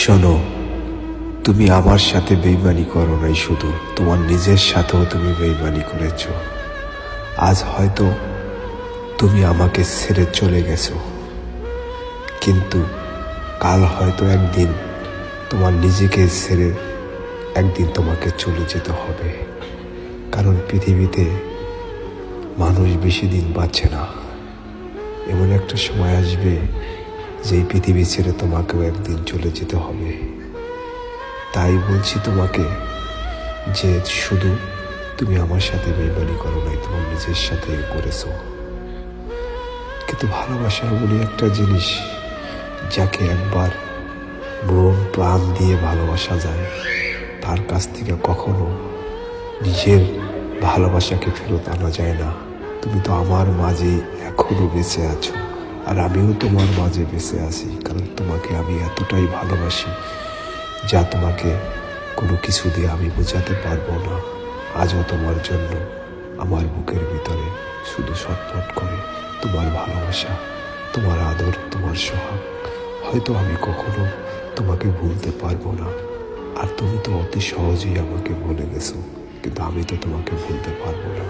শোনো, তুমি আমার সাথে বেইমানি করো নাই, শুধু তোমার নিজের সাথেও তুমি বেইমানি করেছ। আজ হয়তো তুমি আমাকে ছেড়ে চলে গেছো, কিন্তু কাল হয়তো একদিন তোমার নিজেকে ছেড়ে একদিন তোমাকে চলে যেতে হবে। কারণ পৃথিবীতে মানুষ বেশি দিন বাঁচে না। এমন একটা সময় আসবে যেই পৃথিবী ছেড়ে তোমাকেও একদিন চলে যেতে হবে। তাই বলছি তোমাকে যে শুধু তুমি আমার সাথে বেইমানি করো নাই, তোমার নিজের সাথে করেছো। কিন্তু ভালোবাসা এমনই একটা জিনিস যাকে একবার মন প্রাণ দিয়ে ভালোবাসা যায়, তার কাছ থেকে কখনো নিজের ভালোবাসাকে ফেরত আনা যায় না। তুমি তো আমার মাঝে এখনো বেঁচে আছো, আর আমিও তোমার মাঝে বেঁচে আছি। কারণ তোমাকে আমি এতটাই ভালোবাসি যা তোমাকে কোনো কিছু দিয়ে আমি বোঝাতে পারবো না। আজও তোমার জন্য আমার বুকের ভিতরে শুধু ছটফট করে তোমার ভালোবাসা, তোমার আদর, তোমার সোহাগ। হয়তো আমি কখনো তোমাকে ভুলতে পারবো না, আর তুমি তো অতি সহজেই আমাকে ভুলে গেছো, কিন্তু আমি তো তোমাকে ভুলতে পারবো না।